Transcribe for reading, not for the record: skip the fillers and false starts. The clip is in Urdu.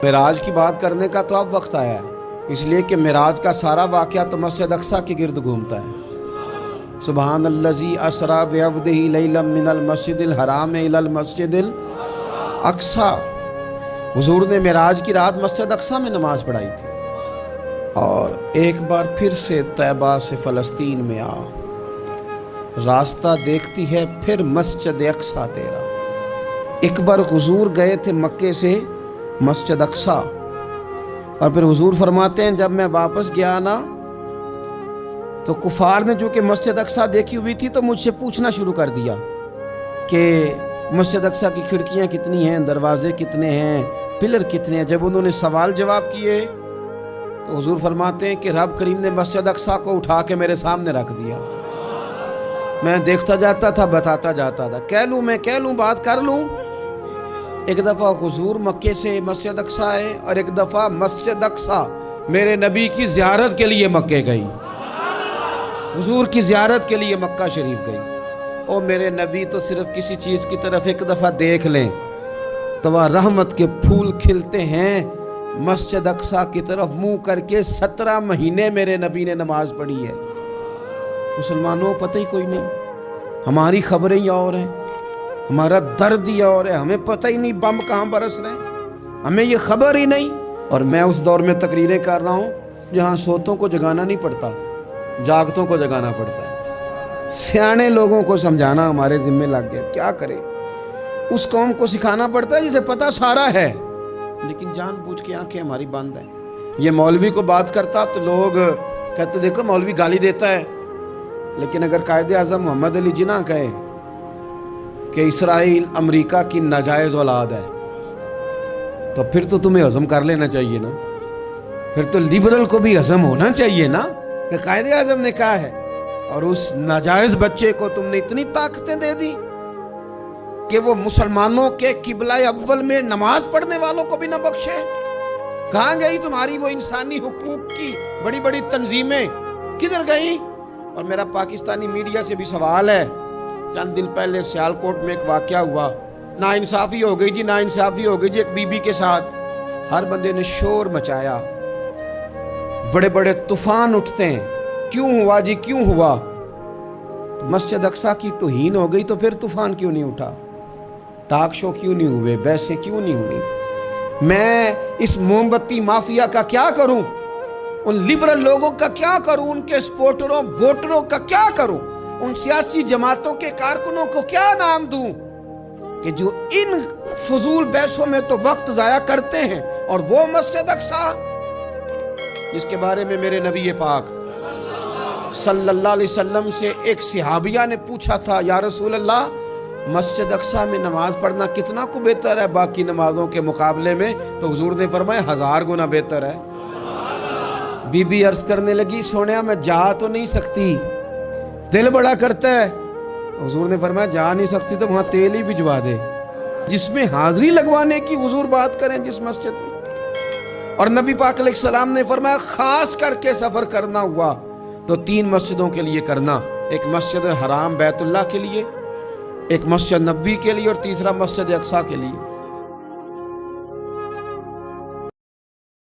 معراج کی بات کرنے کا تو اب وقت آیا ہے، اس لیے کہ معراج کا سارا واقعہ تو مسجد اقصیٰ کے گرد گھومتا ہے۔ سبحان الذی اسریٰ بعبدہ لیلا من المسجد الحرام الی المسجد الاقصیٰ۔ حضور نے معراج کی رات مسجد اقصیٰ میں نماز پڑھائی تھی، اور ایک بار پھر سے طیبہ سے فلسطین میں آ، راستہ دیکھتی ہے پھر مسجد اقصیٰ تیرا۔ ایک بار حضور گئے تھے مکے سے مسجد اقصیٰ، اور پھر حضور فرماتے ہیں جب میں واپس گیا نا تو کفار نے جو کہ مسجد اقصیٰ دیکھی ہوئی تھی تو مجھ سے پوچھنا شروع کر دیا کہ مسجد اقصیٰ کی کھڑکیاں کتنی ہیں، دروازے کتنے ہیں، پلر کتنے ہیں۔ جب انہوں نے سوال جواب کیے تو حضور فرماتے ہیں کہ رب کریم نے مسجد اقصیٰ کو اٹھا کے میرے سامنے رکھ دیا۔ میں دیکھتا جاتا تھا، بتاتا جاتا تھا، کہہ لوں بات کر لوں۔ ایک دفعہ حضور مکے سے مسجد اقصیٰ آئے، اور ایک دفعہ مسجد اقصیٰ میرے نبی کی زیارت کے لیے مکے گئی، حضور کی زیارت کے لیے مکہ شریف گئی۔ اور میرے نبی تو صرف کسی چیز کی طرف ایک دفعہ دیکھ لیں تو وہاں رحمت کے پھول کھلتے ہیں۔ مسجد اقصیٰ کی طرف منہ کر کے 17 مہینے میرے نبی نے نماز پڑھی ہے۔ مسلمانوں پتہ ہی کوئی نہیں، ہماری خبریں ہی اور ہیں، ہمارا درد ہی اور ہے، ہمیں پتہ ہی نہیں بم کہاں برس رہے ہیں، ہمیں یہ خبر ہی نہیں۔ اور میں اس دور میں تقریریں کر رہا ہوں جہاں سوتوں کو جگانا نہیں پڑتا، جاگتوں کو جگانا پڑتا ہے۔ سیانے لوگوں کو سمجھانا ہمارے ذمہ لگ گیا، کیا کرے؟ اس قوم کو سکھانا پڑتا ہے جسے پتہ سارا ہے، لیکن جان بوجھ کے آنکھیں ہماری بند ہیں۔ یہ مولوی کو بات کرتا تو لوگ کہتے دیکھو مولوی گالی دیتا ہے، لیکن اگر قائد اعظم محمد علی جناح کہے کہ اسرائیل امریکہ کی ناجائز اولاد ہے تو پھر تو تمہیں ہضم کر لینا چاہیے نا، پھر تو لیبرل کو بھی ہضم ہونا چاہیے نا کہ قائد اعظم نے کہا ہے، اور اس ناجائز بچے کو تم نے اتنی طاقتیں دے دی کہ وہ مسلمانوں کے قبلہ اول میں نماز پڑھنے والوں کو بھی نہ بخشے۔ کہاں گئی تمہاری وہ انسانی حقوق کی بڑی بڑی تنظیمیں، کدھر گئیں؟ اور میرا پاکستانی میڈیا سے بھی سوال ہے، چند دن پہلے سیالکوٹ میں ایک واقعہ ہوا، ناانصافی ہو گئی ناانصافی ہو گئی ایک بی بی کے ساتھ۔ ہر بندے نے شور مچایا، بڑے بڑے طوفان اٹھتے ہیں، کیوں ہوا جی کیوں ہوا؟ مسجد اقصیٰ کی توہین ہو گئی تو پھر طوفان کیوں نہیں اٹھا؟ ٹاک شو کیوں نہیں ہوئے؟ بحثیں کیوں نہیں ہوئی؟ میں اس موم بتی مافیا کا کیا کروں؟ ان لبرل لوگوں کا کیا کروں؟ ان کے سپورٹروں ووٹروں کا کیا کروں؟ ان سیاسی جماعتوں کے کارکنوں کو کیا نام دوں کہ جو ان فضول بحثوں میں تو وقت ضائع کرتے ہیں، اور وہ مسجد اقصیٰ جس کے بارے میں میرے نبی پاک صلی اللہ علیہ وسلم سے ایک صحابیہ نے پوچھا تھا، یا رسول اللہ مسجد اقصیٰ میں نماز پڑھنا کتنا کو بہتر ہے باقی نمازوں کے مقابلے میں؟ تو حضور نے فرمایا 1000 گنا بہتر ہے۔ بی بی عرض کرنے لگی، سونیا میں جا تو نہیں سکتی، دل بڑا کرتا ہے۔ حضور نے فرمایا جا نہیں سکتی تو وہاں تیل ہی بھجوا دے، جس میں حاضری لگوانے کی حضور بات کریں جس مسجد میں۔ اور نبی پاک علیہ السلام نے فرمایا خاص کر کے سفر کرنا ہوا تو 3 مسجدوں کے لیے کرنا، ایک مسجد حرام بیت اللہ کے لیے، ایک مسجد نبوی کے لیے، اور تیسرا مسجد اقصیٰ کے لیے۔